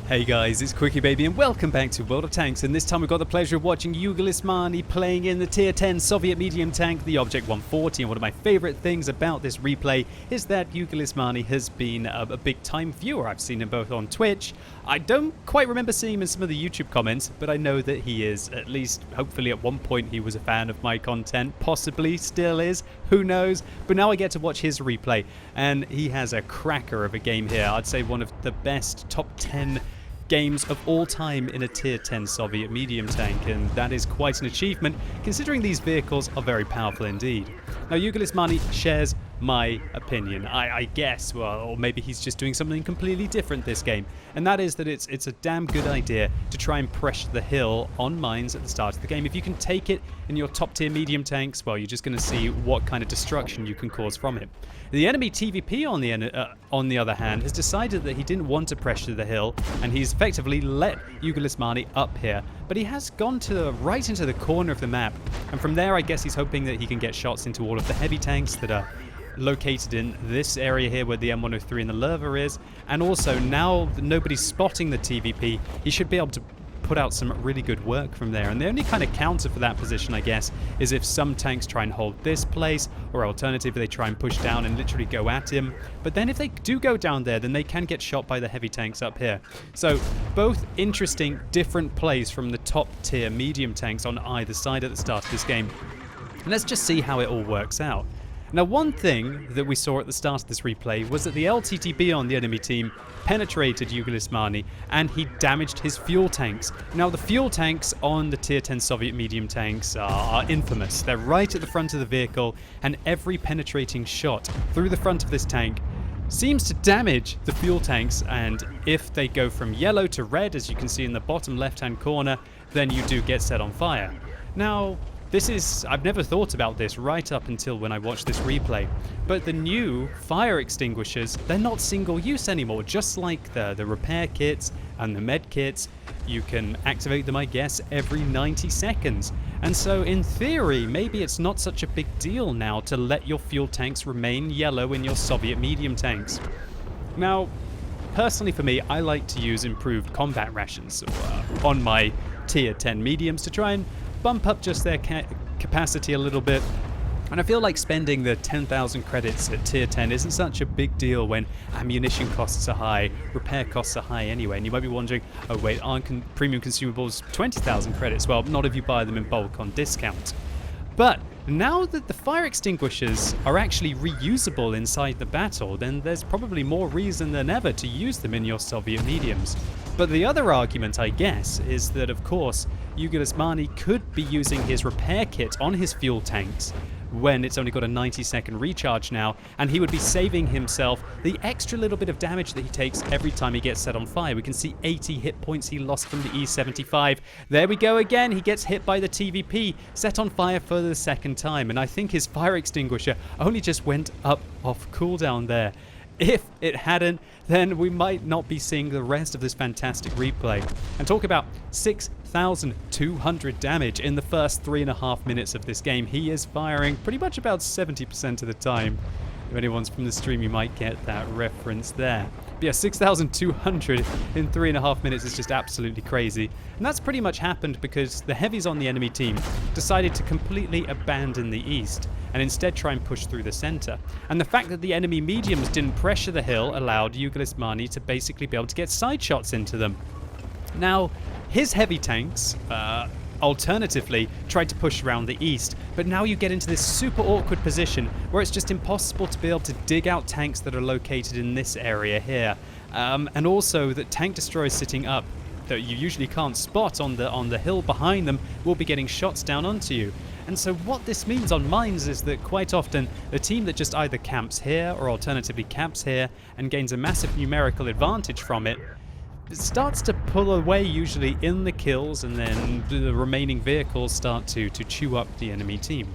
Hey guys, it's QuickyBaby and welcome back to World of Tanks, and this time we've got the pleasure of watching jugilismaani playing in the Tier 10 Soviet medium tank, the Object 140, and one of my favourite things about this replay is that jugilismaani has been a big time viewer. I've seen him both on Twitch. I don't quite remember seeing him in some of the YouTube comments, but I know that he is, at least hopefully at one point he was a fan of my content, possibly still is, who knows, but now I get to watch his replay, and he has a cracker of a game here. I'd say one of the best top 10 games of all time in a Tier 10 Soviet medium tank, and that is quite an achievement considering these vehicles are very powerful indeed. Now jugilismaani shares my opinion, I guess, well, or maybe he's just doing something completely different this game, and that is that it's a damn good idea to try and pressure the hill on mines at the start of the game. If you can take it in your top tier medium tanks, well, you're just going to see what kind of destruction you can cause from it. The enemy TVP on the other hand has decided that he didn't want to pressure the hill, and he's effectively let jugilismaani up here, but he has gone to right into the corner of the map, and from there I guess he's hoping that he can get shots into all of the heavy tanks that are located in this area here where the M103 and the Lerva is, and also now that nobody's spotting the TVP, he should be able to put out some really good work from there. And the only kind of counter for that position, I guess, is if some tanks try and hold this place, or alternatively they try and push down and literally go at him. But then if they do go down there, then they can get shot by the heavy tanks up here. So both interesting, different plays from the top tier medium tanks on either side at the start of this game. And let's just see how it all works out. Now, one thing that we saw at the start of this replay was that the LTTB on the enemy team penetrated jugilismaani and he damaged his fuel tanks. Now, the fuel tanks on the Tier 10 Soviet medium tanks are infamous. They're right at the front of the vehicle, and every penetrating shot through the front of this tank seems to damage the fuel tanks, and if they go from yellow to red, as you can see in the bottom left-hand corner, then you do get set on fire. Now, I've never thought about this right up until when I watched this replay, but the new fire extinguishers, they're not single use anymore, just like the repair kits and the med kits. You can activate them, I guess, every 90 seconds. And so in theory, maybe it's not such a big deal now to let your fuel tanks remain yellow in your Soviet medium tanks. Now, personally for me, I like to use improved combat rations on my Tier 10 mediums to try and bump up just their capacity a little bit. And I feel like spending the 10,000 credits at Tier 10 isn't such a big deal when ammunition costs are high, repair costs are high anyway. And you might be wondering, oh wait, aren't premium consumables 20,000 credits? Well, not if you buy them in bulk on discount. But now that the fire extinguishers are actually reusable inside the battle, then there's probably more reason than ever to use them in your Soviet mediums. But the other argument, I guess, is that of course jugilismaani could be using his repair kit on his fuel tanks when it's only got a 90-second recharge now, and he would be saving himself the extra little bit of damage that he takes every time he gets set on fire. We can see 80 hit points he lost from the E75. There we go again, he gets hit by the TVP, set on fire for the second time, and I think his fire extinguisher only just went up off cooldown there. If it hadn't, then we might not be seeing the rest of this fantastic replay. And talk about 6,200 damage in the first 3.5 minutes of this game. He is firing pretty much about 70% of the time. If anyone's from the stream, you might get that reference there. But yeah, 6,200 in 3.5 minutes is just absolutely crazy. And that's pretty much happened because the heavies on the enemy team decided to completely abandon the east and instead try and push through the center. And the fact that the enemy mediums didn't pressure the hill allowed jugilismaani to basically be able to get side shots into them. Now, his heavy tanks, alternatively, tried to push around the east, but now you get into this super awkward position where it's just impossible to be able to dig out tanks that are located in this area here. And also that tank destroyers sitting up that you usually can't spot on the hill behind them will be getting shots down onto you. And so what this means on mines is that quite often the team that just either camps here or alternatively camps here and gains a massive numerical advantage from it, it starts to pull away usually in the kills, and then the remaining vehicles start to chew up the enemy team.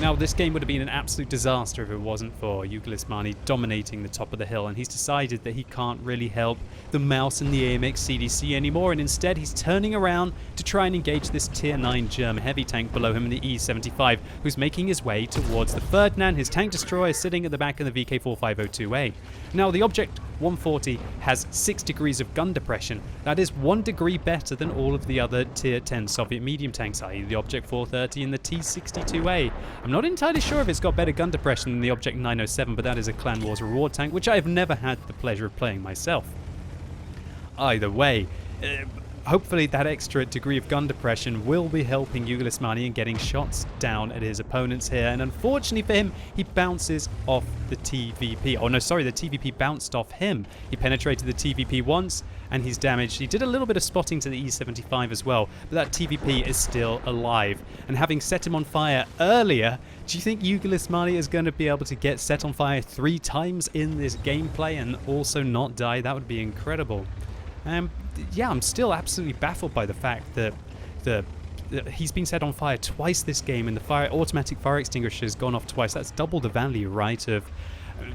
Now, this game would have been an absolute disaster if it wasn't for jugilismaani dominating the top of the hill, and he's decided that he can't really help the Mouse and the AMX CDC anymore, and instead he's turning around to try and engage this tier 9 German heavy tank below him in the E75, who's making his way towards the Ferdinand. His tank destroyer is sitting at the back of the VK4502A. Now, the Object 140 has 6 degrees of gun depression. That is 1 degree better than all of the other tier 10 Soviet medium tanks, i.e. the Object 430 and the T62A. I'm not entirely sure if it's got better gun depression than the Object 907, but that is a Clan Wars reward tank, which I have never had the pleasure of playing myself. Either way, hopefully that extra degree of gun depression will be helping jugilismaani in getting shots down at his opponents here, and unfortunately for him, he bounces off the TVP. Oh no, sorry, the TVP bounced off him. He penetrated the TVP once, and he's damaged. He did a little bit of spotting to the E75 as well, but that TVP is still alive. And having set him on fire earlier, do you think jugilismaani is going to be able to get set on fire 3 times in this gameplay and also not die? That would be incredible. Yeah, I'm still absolutely baffled by the fact that he's been set on fire twice this game, and the automatic fire extinguisher has gone off twice. That's double the value, right?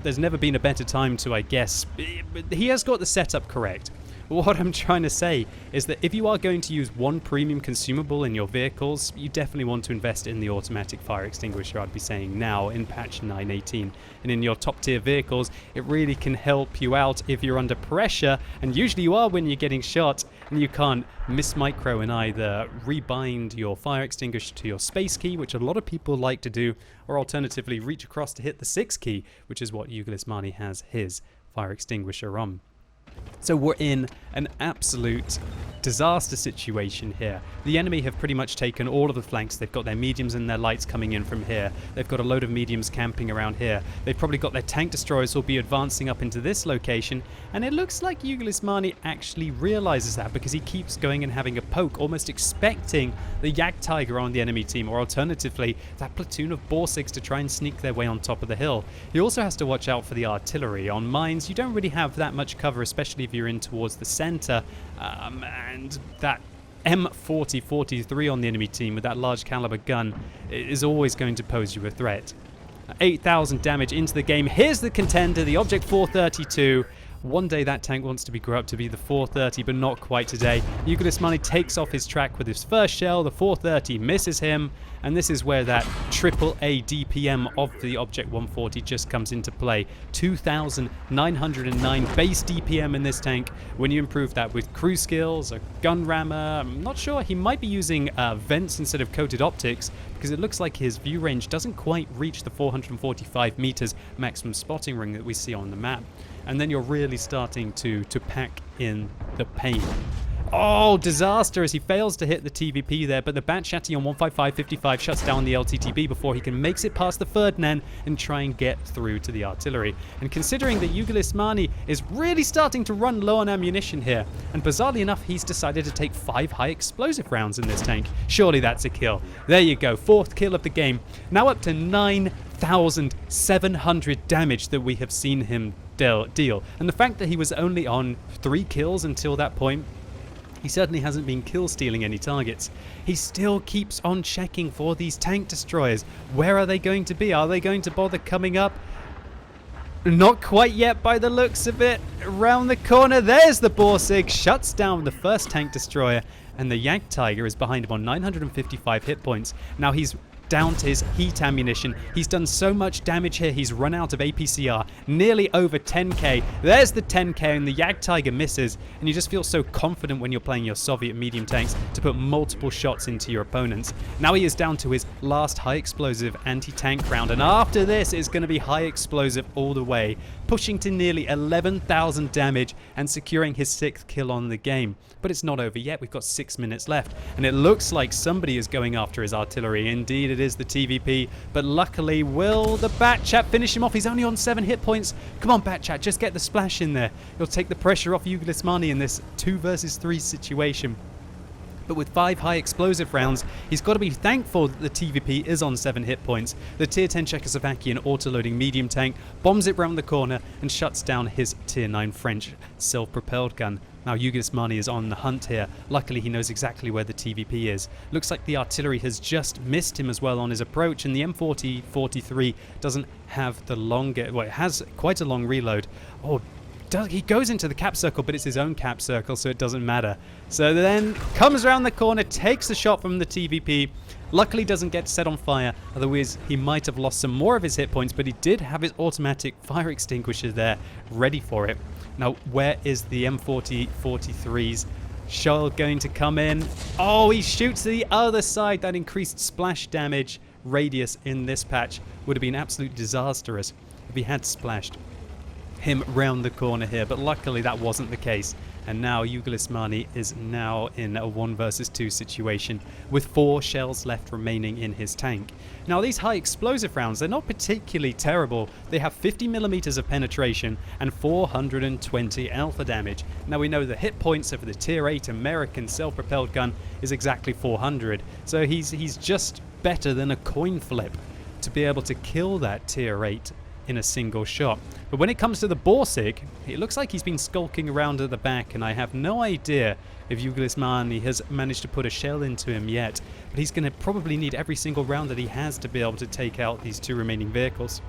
There's never been a better time to, I guess. He has got the setup correct. What I'm trying to say is that if you are going to use one premium consumable in your vehicles, you definitely want to invest in the automatic fire extinguisher, I'd be saying now in patch 9.18. And in your top tier vehicles, it really can help you out if you're under pressure, and usually you are when you're getting shot, and you can't miss micro and either rebind your fire extinguisher to your space key, which a lot of people like to do, or alternatively reach across to hit the 6 key, which is what jugilismaani has his fire extinguisher on. So we're in an absolute disaster situation here. The enemy have pretty much taken all of the flanks. They've got their mediums and their lights coming in from here. They've got a load of mediums camping around here. They've probably got their tank destroyers will be advancing up into this location, and it looks like jugilismaani actually realizes that, because he keeps going and having a poke, almost expecting the Jagdtiger on the enemy team, or alternatively that platoon of Borsigs to try and sneak their way on top of the hill. He also has to watch out for the artillery. On mines, you don't really have that much cover, especially if you're in towards the center, and that M4043 on the enemy team with that large caliber gun is always going to pose you a threat. 8,000 damage into the game. Here's the contender, the Object 432. One day that tank wants to grow up to be the 430, but not quite today. jugilismaani takes off his track with his first shell. The 430 misses him, and this is where that AAA DPM of the Object 140 just comes into play. 2,909 base DPM in this tank. When you improve that with crew skills, a gun rammer, I'm not sure, he might be using vents instead of coated optics, because it looks like his view range doesn't quite reach the 445 meters maximum spotting ring that we see on the map. And then you're really starting to pack in the pain. Oh, disaster as he fails to hit the TVP there, but the Bat-Shatti on 155.55 shuts down the LTTB before he can makes it past the Ferdinand and try and get through to the artillery. And considering that jugilismaani is really starting to run low on ammunition here, and bizarrely enough, he's decided to take 5 high explosive rounds in this tank. Surely that's a kill. There you go, 4th kill of the game. Now up to 9,700 damage that we have seen him deal. And the fact that he was only on 3 kills until that point, he certainly hasn't been kill stealing any targets. He still keeps on checking for these tank destroyers. Where are they going to be? Are they going to bother coming up? Not quite yet by the looks of it. Around the corner, there's the Borsig, shuts down the first tank destroyer, and the Jagdtiger is behind him on 955 hit points. Now he's down to his heat ammunition. He's done so much damage here, he's run out of APCR, nearly over 10k. There's the 10k, and the Jagdtiger misses, and you just feel so confident when you're playing your Soviet medium tanks to put multiple shots into your opponents. Now he is down to his last high explosive anti-tank round, and after this it's going to be high explosive all the way, pushing to nearly 11,000 damage and securing his 6th kill on the game. But it's not over yet. We've got 6 minutes left, and it looks like somebody is going after his artillery. Indeed, it is the TVP, but luckily, will the Bat-Chat finish him off? He's only on 7 hit points. Come on, Bat-Chat, just get the splash in there. You'll take the pressure off jugilismaani in this 2 versus 3 situation. But with 5 high explosive rounds, he's got to be thankful that the TVP is on 7 hit points. The tier 10 Czechoslovakian auto-loading medium tank bombs it round the corner and shuts down his tier 9 French self-propelled gun. Now jugilismaani is on the hunt here. Luckily he knows exactly where the TVP is. Looks like the artillery has just missed him as well on his approach, and the M40-43 doesn't have the longer, well, it has quite a long reload. Oh, he goes into the cap circle, but it's his own cap circle, so it doesn't matter. So then comes around the corner, takes the shot from the TVP. Luckily doesn't get set on fire, otherwise he might have lost some more of his hit points, but he did have his automatic fire extinguisher there ready for it. Now, where is the M40-43's shell going to come in? Oh, he shoots to the other side. That increased splash damage radius in this patch would have been absolutely disastrous if he had splashed him round the corner here, but luckily that wasn't the case. And now jugilismaani is now in a 1 versus 2 situation with 4 shells left remaining in his tank. Now these high explosive rounds, they're not particularly terrible. They have 50mm of penetration and 420 alpha damage. Now we know the hit points of the tier 8 American self-propelled gun is exactly 400, so he's just better than a coin flip to be able to kill that tier 8 in a single shot. But when it comes to the Borsig, it looks like he's been skulking around at the back, and I have no idea if jugilismaani has managed to put a shell into him yet, but he's going to probably need every single round that he has to be able to take out these 2 remaining vehicles.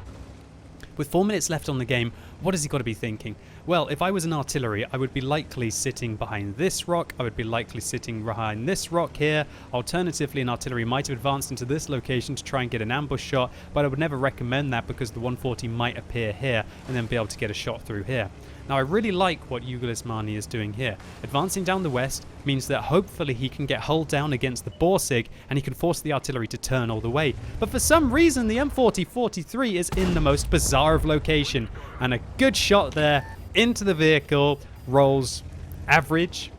With 4 minutes left on the game, what has he got to be thinking? Well, if I was an artillery, I would be likely sitting behind this rock. I would be likely sitting behind this rock here. Alternatively, an artillery might have advanced into this location to try and get an ambush shot, but I would never recommend that because the 140 might appear here and then be able to get a shot through here. Now, I really like what jugilismaani is doing here. Advancing down the west means that hopefully he can get hulled down against the Borsig and he can force the artillery to turn all the way. But for some reason, the M40-43 is in the most bizarre of location, and a good shot there into the vehicle rolls average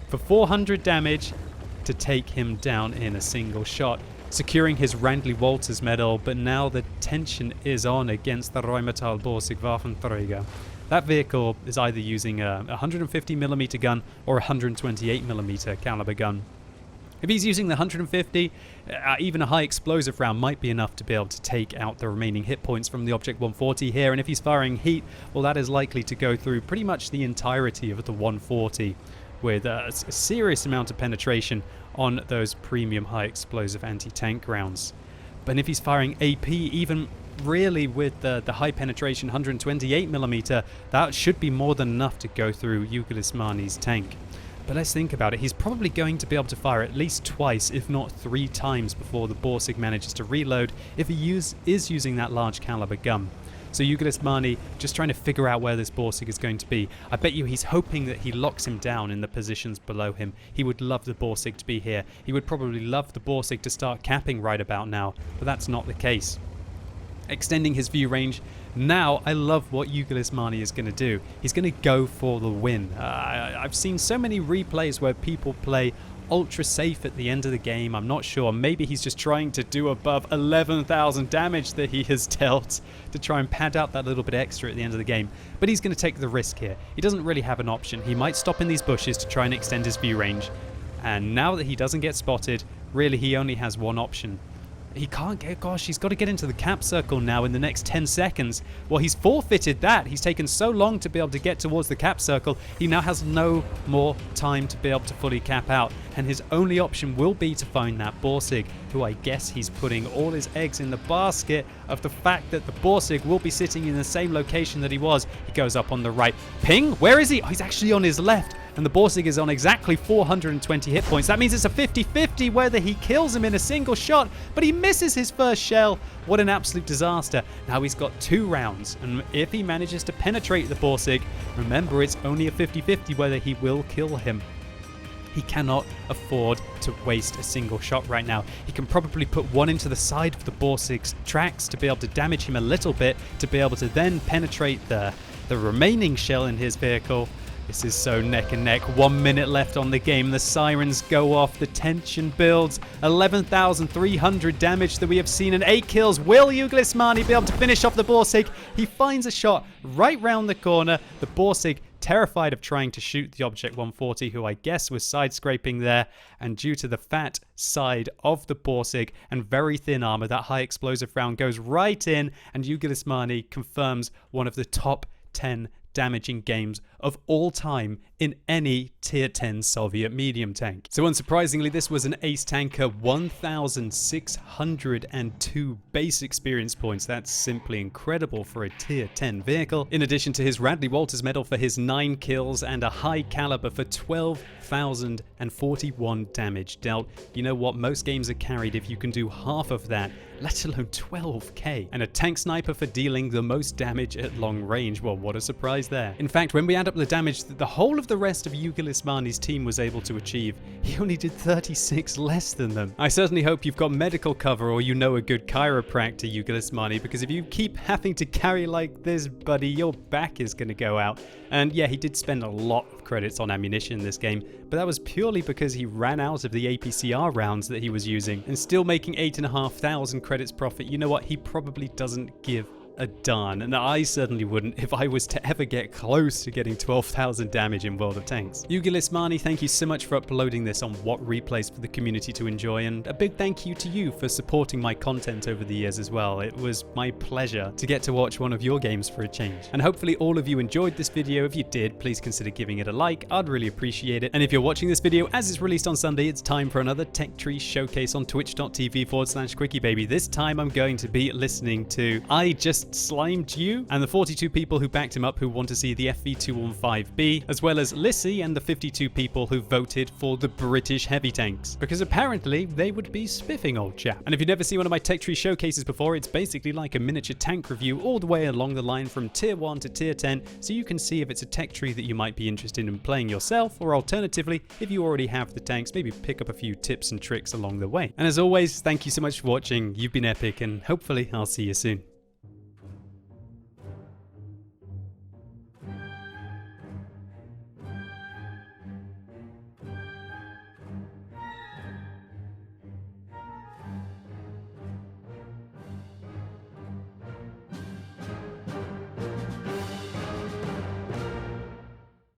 for 400 damage to take him down in a single shot, securing his Randley Walters medal. But now the tension is on against the Rheinmetall Borsig Waffenträger. That vehicle is either using a 150mm gun or a 128mm caliber gun. If he's using the 150, even a high explosive round might be enough to be able to take out the remaining hit points from the Object 140 here. And if he's firing heat, well, that is likely to go through pretty much the entirety of the 140 with a serious amount of penetration on those premium high explosive anti-tank rounds. But if he's firing AP, even really with the high penetration 128mm, that should be more than enough to go through jugilismaani's tank. But let's think about it. He's probably going to be able to fire at least twice, if not 3 times, before the Borsig manages to reload if he is using that large caliber gun. So jugilismaani just trying to figure out where this Borsig is going to be. I bet you he's hoping that he locks him down in the positions below him. He would love the Borsig to be here. He would probably love the Borsig to start capping right about now, but that's not the case. Extending his view range. Now, I love what jugilismaani is going to do. He's going to go for the win. I've seen so many replays where people play ultra safe at the end of the game. I'm not sure. Maybe he's just trying to do above 11,000 damage that he has dealt to try and pad out that little bit extra at the end of the game. But he's going to take the risk here. He doesn't really have an option. He might stop in these bushes to try and extend his view range. And now that he doesn't get spotted, really he only has one option. He can't get, gosh, he's got to get into the cap circle now in the next 10 seconds. Well, he's forfeited that. He's taken so long to be able to get towards the cap circle. He now has no more time to be able to fully cap out. And his only option will be to find that Borsig, who I guess he's putting all his eggs in the basket of the fact that the Borsig will be sitting in the same location that he was. He goes up on the right. Ping, where is he? Oh, he's actually on his left. And the Borsig is on exactly 420 hit points. That means it's a 50-50 whether he kills him in a single shot, but he misses his first shell. What an absolute disaster. Now he's got 2 rounds, and if he manages to penetrate the Borsig, remember it's only a 50-50 whether he will kill him. He cannot afford to waste a single shot right now. He can probably put one into the side of the Borsig's tracks to be able to damage him a little bit, to be able to then penetrate the remaining shell in his vehicle. This is so neck and neck. 1 minute left on the game. The sirens go off. The tension builds. 11,300 damage that we have seen and 8 kills. Will jugilismaani be able to finish off the Borsig? He finds a shot right round the corner. The Borsig terrified of trying to shoot the Object 140, who I guess was side scraping there, and due to the fat side of the Borsig and very thin armor, that high explosive round goes right in, and jugilismaani confirms one of the top 10 damaging games of all time in any tier 10 Soviet medium tank. So unsurprisingly, this was an ace tanker, 1,602 base experience points. That's simply incredible for a tier 10 vehicle. In addition to his Radley Walters medal for his 9 kills and a high caliber for 12,041 damage dealt. You know what? Most games are carried if you can do half of that, let alone 12k. And a tank sniper for dealing the most damage at long range. Well, what a surprise there. In fact, when we add up the damage that the whole of the rest of jugilismaani's team was able to achieve, he only did 36 less than them. I certainly hope you've got medical cover or you know a good chiropractor, jugilismaani, because if you keep having to carry like this, buddy, your back is going to go out. And yeah, he did spend a lot of credits on ammunition in this game, but that was purely because he ran out of the APCR rounds that he was using, and still making 8,500 credits profit. You know what? He probably doesn't give a darn, and I certainly wouldn't if I was to ever get close to getting 12,000 damage in World of Tanks. jugilismaani, thank you so much for uploading this on What Replays for the community to enjoy, and a big thank you to you for supporting my content over the years as well. It was my pleasure to get to watch one of your games for a change. And hopefully all of you enjoyed this video. If you did, please consider giving it a like. I'd really appreciate it. And if you're watching this video as it's released on Sunday, it's time for another Tech Tree showcase on twitch.tv/QuickyBaby. This time I'm going to be listening to I Just Slimed You and the 42 people who backed him up who want to see the FV215B, as well as Lissy and the 52 people who voted for the British heavy tanks, because apparently they would be spiffing old chap. And if you've never seen one of my Tech Tree showcases before, it's basically like a miniature tank review all the way along the line from tier 1 to tier 10, so you can see if it's a tech tree that you might be interested in playing yourself, or alternatively, if you already have the tanks, maybe pick up a few tips and tricks along the way. And as always, thank you so much for watching. You've been epic, and hopefully I'll see you soon.